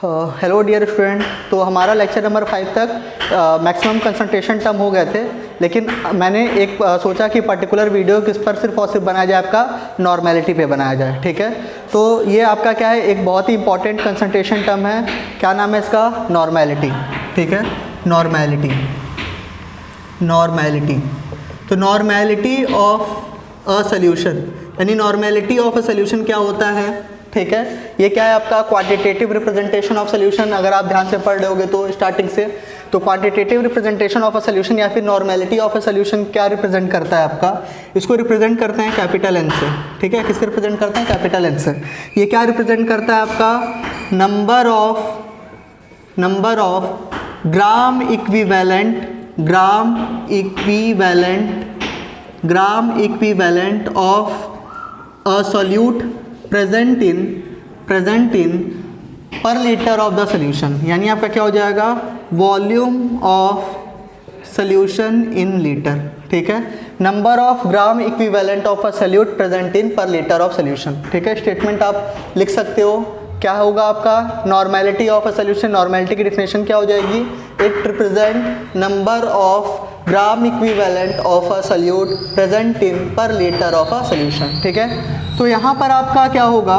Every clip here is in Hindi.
Hello dear student. तो हमारा लेक्चर नंबर 5 तक मैक्सिमम कंसंट्रेशन टर्म हो गए थे, लेकिन मैंने एक सोचा कि पर्टिकुलर वीडियो किस पर सिर्फ और सिर्फ बनाया जाए, आपका नॉर्मेलिटी पे बनाया जाए। ठीक है, तो ये आपका क्या है, एक बहुत ही इंपॉर्टेंट कंसंट्रेशन टर्म है। क्या नाम है इसका? नॉर्मेलिटी। ठीक है, नॉर्मेलिटी। नॉर्मेलिटी तो नॉर्मेलिटी ऑफ अ सोल्यूशन, यानी नॉर्मेलिटी ऑफ अ सोल्यूशन क्या होता है? ठीक है, ये क्या है आपका? Quantitative representation of solution. अगर आप ध्यान से पढ़ रहे होगे तो स्टार्टिंग से, तो quantitative representation of a solution या फिर नॉर्मेलिटी ऑफ अ सोल्यूशन क्या रिप्रेजेंट करता है आपका? इसको रिप्रेजेंट करते हैं कैपिटल एन से। ठीक है, किससे रिप्रेजेंट करते हैं? कैपिटल एन से। ये क्या रिप्रेजेंट करता है आपका? Number of gram equivalent of a solute present in per litre of the solution, यानी आपका क्या हो जाएगा? Volume of solution in litre. ठीक है, number of gram equivalent of a solute present in per litre of solution. ठीक है, स्टेटमेंट आप लिख सकते हो। क्या होगा आपका? Normality of a solution, normality की डिफिनेशन क्या हो जाएगी? It represent number of gram equivalent of a solute present in per litre of a solution. ठीक है, तो यहाँ पर आपका क्या होगा?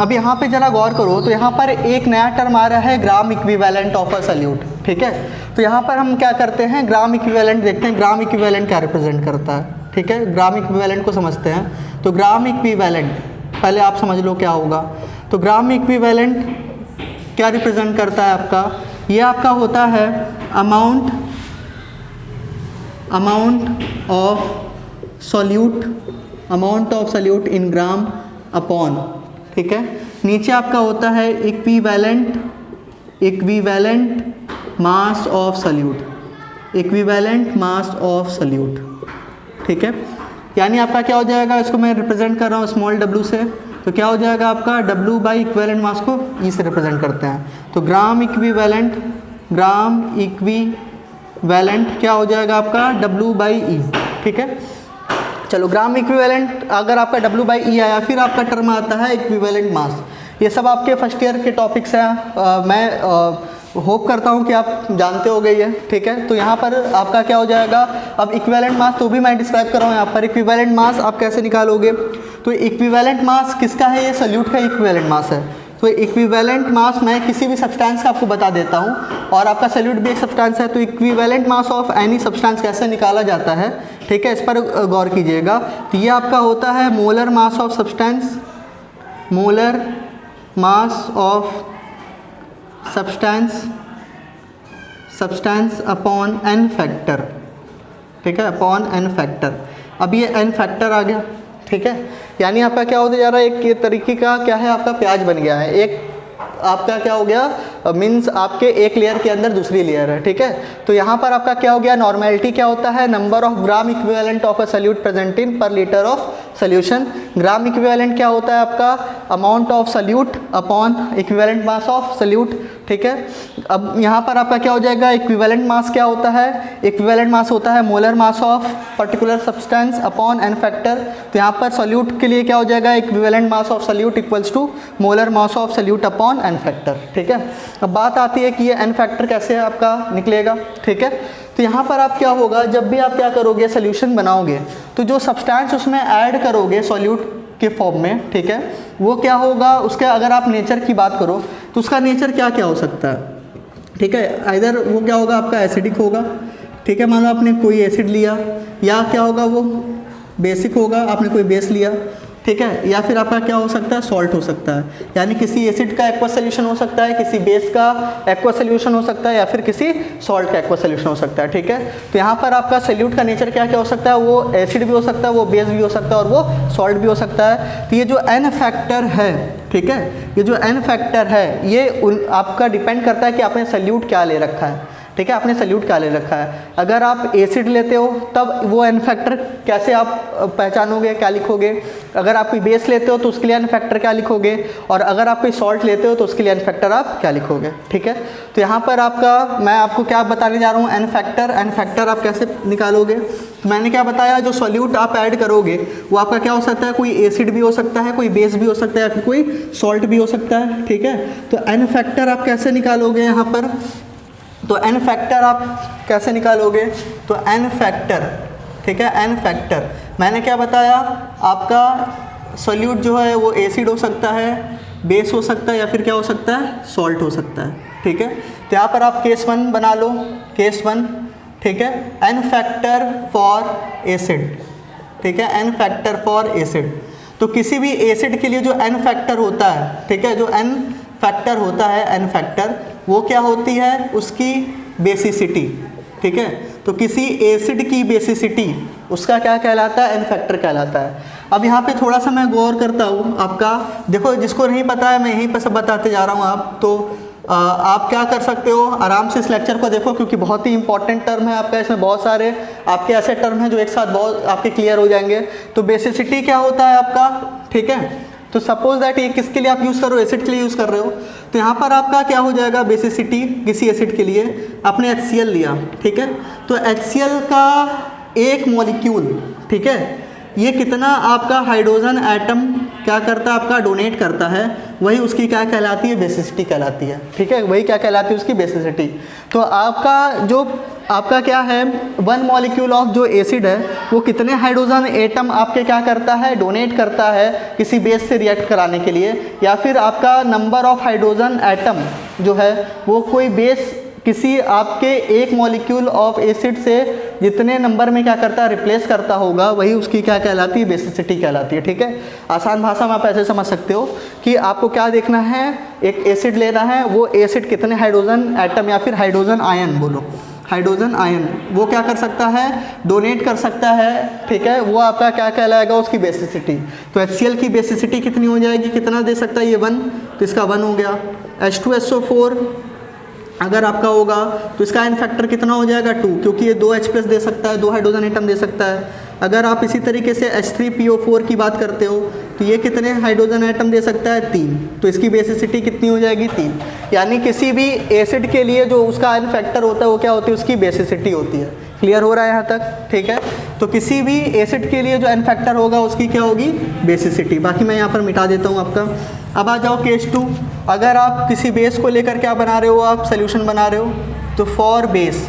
अब यहाँ पे जरा गौर करो, तो यहाँ पर एक नया टर्म आ रहा है, ग्राम इक्विवेलेंट ऑफ अ सोल्यूट। ठीक है, तो यहाँ पर हम क्या करते हैं? ग्राम इक्विवेलेंट देखते हैं। ग्राम इक्विवेलेंट क्या रिप्रेजेंट करता है? ठीक है, ग्राम इक्विवेलेंट को समझते हैं। तो ग्राम इक्विवेलेंट पहले आप समझ लो क्या होगा। तो ग्राम इक्विवेलेंट क्या रिप्रेजेंट करता है आपका? ये आपका होता है amount of solute in gram upon. ठीक है, नीचे आपका होता है इक्विवेलेंट मास ऑफ सोल्यूट। ठीक है, यानी आपका क्या हो जाएगा? इसको मैं रिप्रेजेंट कर रहा हूँ स्मॉल w से, तो क्या हो जाएगा आपका? w बाई इक्विवेलेंट मास को e से रिप्रेजेंट करते हैं। तो ग्राम इक्विवेलेंट क्या हो जाएगा आपका? w by E. ठीक है, चलो ग्राम इक्विवेलेंट अगर आपका w बाई ई आया, फिर आपका टर्म आता है इक्विवेलेंट मास। ये सब आपके फर्स्ट ईयर के टॉपिक्स हैं। मैं होप करता हूँ कि आप जानते हो गए ये। ठीक है, तो यहाँ पर आपका क्या हो जाएगा? अब इक्विवेलेंट मास तो भी मैं डिस्क्राइब कर रहा हूँ यहाँ पर। इक्विवेलेंट मास आप कैसे निकालोगे? तो इक्विवेलेंट मास किसका है? ये सोल्यूट का इक्विवेलेंट मास है। तो इक्विवेलेंट मास मैं किसी भी सब्सटेंस का आपको बता देता हूँ, और आपका सोल्यूट भी एक सब्सटेंस है। तो equivalent mass of any substance कैसे निकाला जाता है? ठीक है, इस पर गौर कीजिएगा। तो ये आपका होता है molar mass of substance upon N factor. ठीक है, अपॉन एन फैक्टर। अब ये एन फैक्टर आ गया। ठीक है, यानी आपका क्या होता जा रहा है? एक तरीके का क्या है आपका? प्याज बन गया है। एक आपका क्या हो गया? मीन्स आपके एक लेयर के अंदर दूसरी लेयर है। ठीक है, तो यहाँ पर आपका क्या हो गया? नॉर्मेलिटी क्या होता है? Number of gram equivalent of a solute present in per litre of solution. Gram equivalent क्या होता है आपका? Amount of solute upon equivalent mass of solute. ठीक है, अब यहाँ पर आपका क्या हो जाएगा? इक्विवेलेंट मास क्या होता है? इक्विवेलेंट मास होता है molar mass of particular substance upon N factor. तो यहाँ पर सोल्यूट के लिए क्या हो जाएगा? Equivalent mass of solute equals to molar mass of solute upon N factor. ठीक है, अब बात आती है कि ये एन फैक्टर कैसे आपका निकलेगा। ठीक है, तो यहाँ पर आप क्या होगा? जब भी आप क्या करोगे? सोल्यूशन बनाओगे, तो जो सब्सटेंस उसमें ऐड करोगे सोल्यूट के फॉर्म में, ठीक है, वो क्या होगा? उसके अगर आप नेचर की बात करो तो उसका नेचर क्या क्या हो सकता है? ठीक है, आइदर वो क्या होगा आपका? एसिडिक होगा। ठीक है, मान लो आपने कोई एसिड लिया, या क्या होगा? वो बेसिक होगा, आपने कोई बेस लिया। ठीक है, या फिर आपका क्या हो सकता है? सॉल्ट हो सकता है, यानी किसी एसिड का एक्वा सोल्यूशन हो सकता है, किसी बेस का एक्वा सोल्यूशन हो सकता है, या फिर किसी सॉल्ट का एक्वा सोल्यूशन हो सकता है। ठीक है, तो यहाँ पर आपका सोल्यूट का नेचर क्या क्या हो सकता है? वो एसिड भी हो सकता है, वो बेस भी हो सकता है, और वो सॉल्ट भी हो सकता है। तो ये जो एन फैक्टर है, ठीक है, ये जो एन फैक्टर है, ये आपका डिपेंड करता है कि आपने सोल्यूट क्या ले रखा है। ठीक है, आपने सल्यूट क्या ले रखा है। अगर आप एसिड लेते हो तब वो एन फैक्टर कैसे आप पहचानोगे, क्या लिखोगे। अगर आप कोई बेस लेते हो तो उसके लिए एन फैक्टर क्या लिखोगे, और अगर आप कोई सॉल्ट लेते हो तो उसके लिए एन फैक्टर आप क्या लिखोगे। ठीक है, तो यहाँ पर आपका मैं आपको क्या बताने जा रहा हूँ, एन फैक्टर आप कैसे निकालोगे। तो मैंने क्या बताया, जो सॉल्यूट आप ऐड करोगे वो आपका क्या हो सकता है, कोई एसिड भी हो सकता है, कोई बेस भी हो सकता है, या फिर कोई सॉल्ट भी हो सकता है। ठीक है, तो एन फैक्टर आप कैसे निकालोगे यहाँ पर, तो एन फैक्टर आप कैसे निकालोगे, तो एन फैक्टर, ठीक है, एन फैक्टर मैंने क्या बताया, आपका सॉल्यूट जो है वो एसिड हो सकता है, बेस हो सकता है, या फिर क्या हो सकता है, सॉल्ट हो सकता है। ठीक है, तो यहाँ पर आप केस 1 बना लो, केस 1, ठीक है, एन फैक्टर फॉर एसिड। ठीक है, एन फैक्टर फॉर एसिड, तो किसी भी एसिड के लिए जो एन फैक्टर होता है, ठीक है, जो एन फैक्टर होता है, एन फैक्टर वो क्या होती है, उसकी बेसिसिटी। ठीक है, तो किसी एसिड की बेसिसिटी उसका क्या कहलाता है, एन फैक्टर कहलाता है। अब यहाँ पे थोड़ा सा मैं गौर करता हूँ आपका, देखो जिसको नहीं पता है मैं यहीं पर सब बताते जा रहा हूँ। आप तो आप क्या कर सकते हो, आराम से इस लेक्चर को देखो क्योंकि बहुत ही इंपॉर्टेंट टर्म है आपका, इसमें बहुत सारे आपके ऐसे टर्म हैं जो एक साथ बहुत आपके क्लियर हो जाएंगे। तो बेसिसिटी क्या होता है आपका, ठीक है, तो सपोज दैट ये किसके लिए आप यूज़ कर रहे हो, एसिड के लिए यूज़ कर रहे हो, तो यहाँ पर आपका क्या हो जाएगा, बेसिसिटी किसी एसिड के लिए आपने HCl लिया। ठीक है, तो HCl का एक मॉलिक्यूल, ठीक है, ये कितना आपका हाइड्रोजन एटम क्या करता है, आपका डोनेट करता है, वही उसकी क्या कहलाती है, बेसिसिटी कहलाती है। ठीक है, वही क्या कहलाती है, उसकी बेसिसिटी। तो आपका जो आपका क्या है, 1 मॉलिक्यूल ऑफ जो एसिड है वो कितने हाइड्रोजन एटम आपके क्या करता है, डोनेट करता है किसी बेस से रिएक्ट कराने के लिए, या फिर आपका नंबर ऑफ हाइड्रोजन एटम जो है वो कोई बेस किसी आपके एक मॉलिक्यूल ऑफ एसिड से जितने नंबर में क्या करता है, रिप्लेस करता होगा, वही उसकी क्या कहलाती है, बेसिसिटी कहलाती है। ठीक है, आसान भाषा में आप ऐसे समझ सकते हो कि आपको क्या देखना है, एक एसिड लेना है, वो एसिड कितने हाइड्रोजन एटम या फिर हाइड्रोजन आयन, बोलो हाइड्रोजन आयन, वो क्या कर सकता है, डोनेट कर सकता है। ठीक है, वो आपका क्या कहलाएगा, उसकी बेसिसिटी। तो HCl की बेसिसिटी कितनी हो जाएगी, कितना दे सकता है, ये 1, तो इसका 1 हो गया। H2SO4 अगर आपका होगा तो इसका एन फैक्टर कितना हो जाएगा, 2, क्योंकि ये 2H+ दे सकता है, 2 हाइड्रोजन एटम दे सकता है। अगर आप इसी तरीके से H3PO4 की बात करते हो तो ये कितने हाइड्रोजन एटम दे सकता है, 3, तो इसकी बेसिसिटी कितनी हो जाएगी, 3। यानी किसी भी एसिड के लिए जो उसका एन फैक्टर होता है वो क्या होती है, उसकी बेसिसिटी होती है। क्लियर हो रहा है यहाँ तक, ठीक है। तो किसी भी एसिड के लिए जो एन फैक्टर होगा उसकी क्या होगी, बेसिसिटी। बाकी मैं यहाँ पर मिटा देता हूँ आपका। अब आ जाओ केस 2। अगर आप किसी बेस को लेकर क्या बना रहे हो, आप सोल्यूशन बना रहे हो, तो फॉर बेस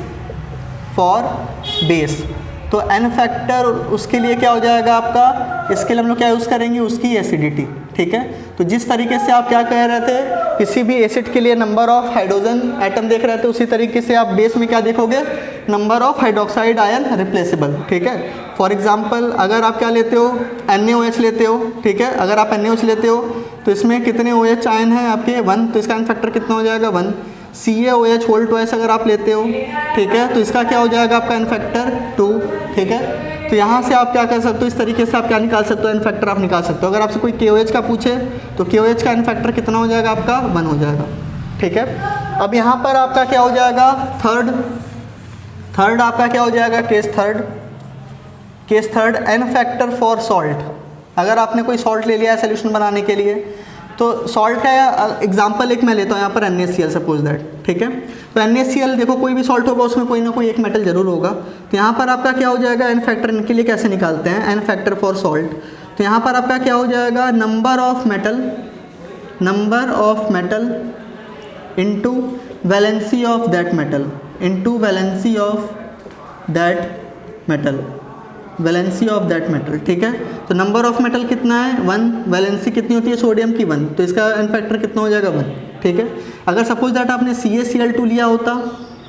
तो एन फैक्टर उसके लिए क्या हो जाएगा आपका, इसके लिए हम लोग क्या यूज़ करेंगे, उसकी एसिडिटी। ठीक है, तो जिस तरीके से आप क्या कह रहे थे, किसी भी एसिड के लिए नंबर ऑफ हाइड्रोजन एटम देख रहे थे, उसी तरीके से आप बेस में क्या देखोगे, number of hydroxide ion replaceable. ठीक है, फॉर एग्जांपल अगर आप क्या लेते हो, NaOH लेते हो। ठीक है, अगर आप NaOH लेते हो तो इसमें कितने OH आयन हैं आपके, 1, तो इसका एन फैक्टर कितना हो जाएगा, 1। CaOH होल ट्वाइस अगर आप लेते हो, ठीक है, तो इसका क्या हो जाएगा आपका एन फैक्टर 2। ठीक है, तो यहाँ से आप क्या कर सकते हो, इस तरीके से आप क्या निकाल सकते हो, एन फैक्टर आप निकाल सकते हो। अगर आपसे कोई KOH का पूछे तो KOH का एन फैक्टर कितना हो जाएगा आपका, 1 हो जाएगा। ठीक है, अब यहाँ पर आपका क्या हो जाएगा, थर्ड आपका क्या हो जाएगा, case third N factor for salt. अगर आपने कोई सॉल्ट ले लिया है सोल्यूशन बनाने के लिए, तो सॉल्ट का एग्जांपल एक मैं लेता हूँ यहाँ पर NaCl सपोज दैट। ठीक है, तो NaCl देखो कोई भी सॉल्ट होगा उसमें कोई ना कोई एक मेटल जरूर होगा। तो यहाँ पर आपका क्या हो जाएगा, एन फैक्टर इनके लिए कैसे निकालते हैं, एन फैक्टर फॉर सॉल्ट। तो यहाँ पर आपका क्या हो जाएगा, number of metal into valency of that metal, valency of that metal. ठीक है, तो नंबर ऑफ मेटल कितना है, 1, वैलेंसी कितनी होती है सोडियम की, 1, तो इसका एन फैक्टर कितना हो जाएगा, 1। ठीक है, अगर सपोज दैट आपने CaCl2 लिया होता,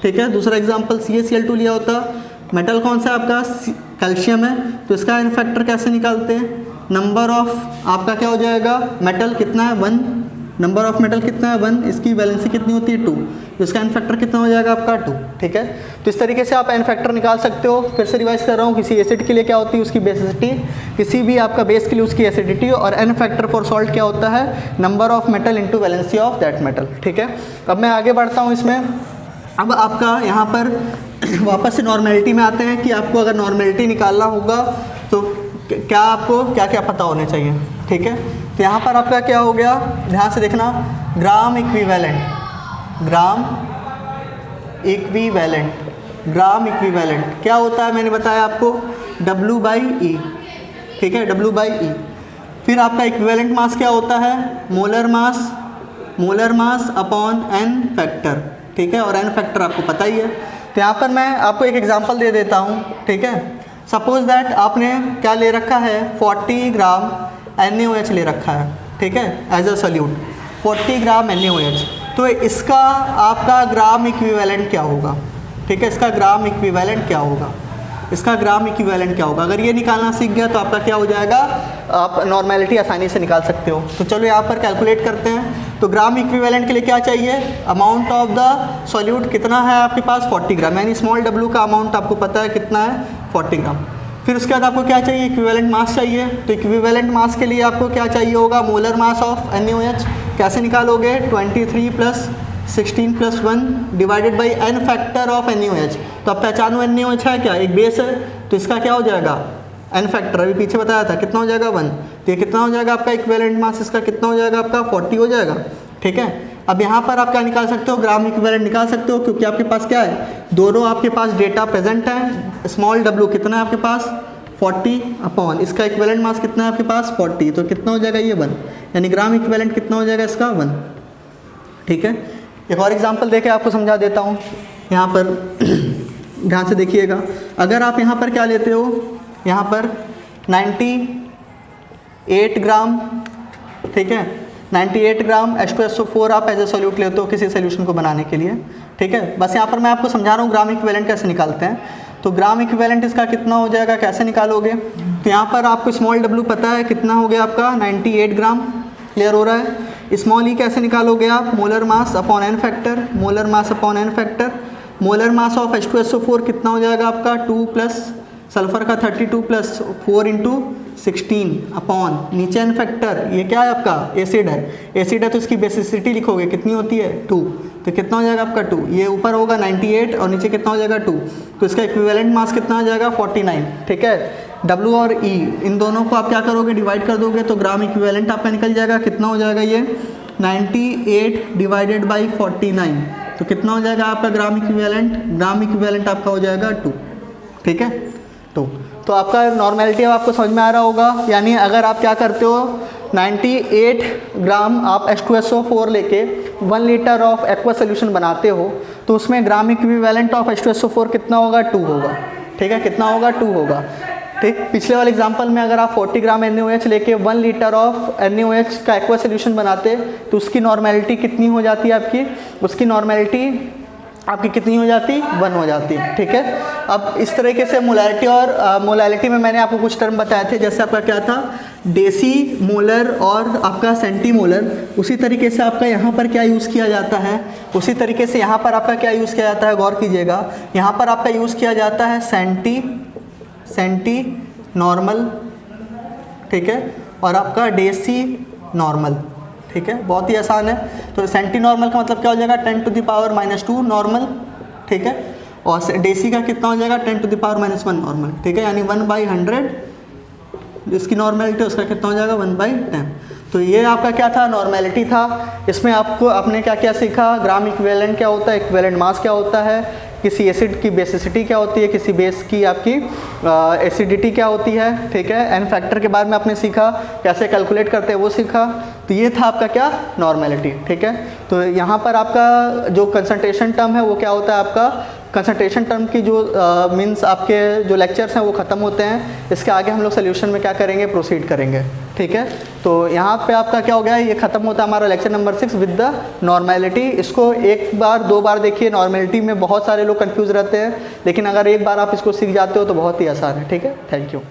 ठीक है, दूसरा एग्जांपल CaCl2 लिया होता, मेटल कौन सा आपका, कैल्शियम है, तो इसका एन फैक्टर कैसे निकालते हैं, नंबर ऑफ आपका क्या हो जाएगा, मेटल कितना है, 1, नंबर ऑफ मेटल कितना है, 1, इसकी वैलेंसी कितनी होती है, 2, तो इसका एन फैक्टर कितना हो जाएगा आपका, 2। ठीक है, तो इस तरीके से आप एन फैक्टर निकाल सकते हो। फिर से रिवाइज कर रहा हूँ, किसी एसिड के लिए क्या होती है, उसकी बेसिसिटी, किसी भी आपका बेस के लिए उसकी एसिडिटी, और एन फैक्टर फॉर सॉल्ट क्या होता है, number of metal into valency of that metal. ठीक है, अब मैं आगे बढ़ता हूँ इसमें। अब आपका यहाँ पर वापस से नॉर्मेलिटी में आते हैं कि आपको अगर नॉर्मेलिटी निकालना होगा तो क्या आपको क्या क्या पता होने चाहिए, ठीक है। तो यहाँ पर आपका क्या हो गया, ध्यान से देखना, ग्राम इक्विवेलेंट, ग्राम इक्विवेलेंट क्या होता है, मैंने बताया आपको W/E, ठीक है, W/E। फिर आपका इक्विवेलेंट मास क्या होता है, molar mass upon n factor, ठीक है, और n फैक्टर आपको पता ही है। तो यहाँ पर मैं आपको एक एग्जांपल दे देता हूँ, ठीक है। सपोज दैट आपने क्या ले रखा है, 40 ग्राम NaOH ले रखा है, ठीक है, as a solute 40 gram NaOH। तो इसका आपका ग्राम इक्विवेलेंट क्या होगा, ठीक है, इसका ग्राम इक्विवेलेंट क्या होगा, अगर ये निकालना सीख गया तो आपका क्या हो जाएगा, आप नॉर्मेलिटी आसानी से निकाल सकते हो। तो चलो यहाँ पर कैलकुलेट करते हैं। तो ग्राम इक्विवेलेंट के लिए क्या चाहिए, अमाउंट ऑफ द सॉल्यूट कितना है आपके पास, 40 ग्राम, यानी स्मॉल w का अमाउंट आपको पता है कितना है, 40 ग्राम। फिर उसके बाद आपको क्या चाहिए, इक्विवेलेंट मास चाहिए। तो इक्विवेलेंट मास के लिए आपको क्या चाहिए होगा, मोलर मास ऑफ NaOH। कैसे निकालोगे, 23 + 16 + 1 divided by n factor of NaOH। तो अब पहचानो NaOH है क्या, एक बेस है, तो इसका क्या हो जाएगा, n फैक्टर, अभी पीछे बताया था कितना हो जाएगा 1। तो ये कितना हो जाएगा आपका इक्विवेलेंट मास, इसका कितना हो जाएगा आपका 40 हो जाएगा, ठीक है। अब यहाँ पर आप क्या निकाल सकते हो, ग्राम इक्विवेलेंट निकाल सकते हो, क्योंकि आपके पास क्या है, दोनों आपके पास डेटा प्रेजेंट है। स्मॉल w कितना है आपके पास, 40 अपॉन इसका इक्विवेलेंट मास कितना है आपके पास 40, तो कितना हो जाएगा ये 1, यानी ग्राम इक्विवेलेंट कितना हो जाएगा इसका 1, ठीक है। एक और एग्जांपल देके आपको समझा देता हूँ। यहाँ पर ध्यान से देखिएगा, अगर आप यहाँ पर क्या लेते हो, यहाँ पर 98 ग्राम, ठीक है, 98 ग्राम H2SO4 आप एज ए सोल्यूट लेते हो किसी सोल्यूशन को बनाने के लिए, ठीक है। बस यहाँ पर मैं आपको समझा रहा हूँ ग्राम इक्विवेलेंट कैसे निकालते हैं। तो ग्राम इक्विवेलेंट इसका कितना हो जाएगा, कैसे निकालोगे, तो यहाँ पर आपको स्मॉल w पता है कितना हो गया आपका 98 ग्राम, क्लियर हो रहा है। स्मॉल ई कैसे निकालोगे आप, molar mass upon n factor, molar mass of H2SO4 कितना हो जाएगा आपका 2 प्लस सल्फर का 32 प्लस 4 × 16 अपॉन नीचे n फैक्टर, ये क्या है आपका एसिड है, तो इसकी बेसिसिटी लिखोगे कितनी होती है 2, तो कितना हो जाएगा आपका 2, ये ऊपर होगा 98 और नीचे कितना हो जाएगा 2, तो इसका इक्विवेलेंट मास कितना आ जाएगा 49, ठीक है। W और E इन दोनों को आप क्या करोगे, डिवाइड कर दोगे, तो ग्राम इक्विवेलेंट आपका निकल जाएगा, कितना हो जाएगा ये 98 डिवाइडेड बाई 49, तो कितना हो जाएगा आपका ग्राम इक्विवेलेंट आपका हो जाएगा 2, ठीक है। तो आपका नॉर्मेलिटी अब आपको समझ में आ रहा होगा, यानी अगर आप क्या करते हो 98 ग्राम आप H2SO4 लेके 1 लीटर ऑफ एक्वा सोल्यूशन बनाते हो, तो उसमें ग्राम इक्विवेलेंट ऑफ H2SO4 कितना होगा 2 होगा, ठीक है, कितना होगा 2 होगा, ठीक। पिछले वाले एग्जांपल में अगर आप 40 ग्राम NaOH लेके 1 लीटर ऑफ NaOH का एक्वा सोल्यूशन बनाते तो उसकी नॉर्मेलिटी कितनी हो जाती है आपकी, उसकी नॉर्मेलिटी आपकी कितनी हो जाती, 1 हो जाती, ठीक है। अब इस तरीके से मोलैरिटी और मोलैलिटी में मैंने आपको कुछ टर्म बताए थे, जैसे आपका क्या था डेसी मोलर और आपका सेंटीमोलर, उसी तरीके से आपका यहाँ पर क्या यूज़ किया जाता है, उसी तरीके से यहाँ पर आपका क्या यूज़ किया जाता है, गौर कीजिएगा, यहाँ पर आपका यूज़ किया जाता है सेंटी नॉर्मल, ठीक है, और आपका डेसी नॉर्मल, ठीक है, बहुत ही आसान है। तो सेंटी नॉर्मल का मतलब क्या हो जाएगा 10⁻⁻² नॉर्मल, ठीक है, और डेसी का कितना हो जाएगा 10⁻⁻1 नॉर्मल, ठीक है, यानी 1/100 इसकी नॉर्मेलिटी, उसका कितना हो जाएगा 1/10। तो ये आपका क्या था, नॉर्मेलिटी था। इसमें आपने क्या क्या सीखा, ग्राम इक्विवेलेंट क्या होता है, इक्विवेलेंट मास क्या होता है, किसी एसिड की बेसिसिटी क्या होती है, किसी बेस की आपकी एसिडिटी क्या होती है, ठीक है, एन फैक्टर के बारे में आपने सीखा, कैसे कैलकुलेट करते हैं वो सीखा। तो ये था आपका क्या, नॉर्मेलिटी, ठीक है। तो यहाँ पर आपका जो कंसंट्रेशन टर्म है वो क्या होता है, आपका कंसंट्रेशन टर्म की जो मीन्स आपके जो लेक्चर्स हैं वो ख़त्म होते हैं। इसके आगे हम लोग सोल्यूशन में क्या करेंगे, प्रोसीड करेंगे, ठीक है। तो यहाँ पे आपका क्या हो गया, ये ख़त्म होता है हमारा lecture number 6 with the normality. इसको एक बार 2 बार देखिए, नॉर्मेलिटी में बहुत सारे लोग कंफ्यूज रहते हैं, लेकिन अगर एक बार आप इसको सीख जाते हो तो बहुत ही आसान है, ठीक है। Thank you.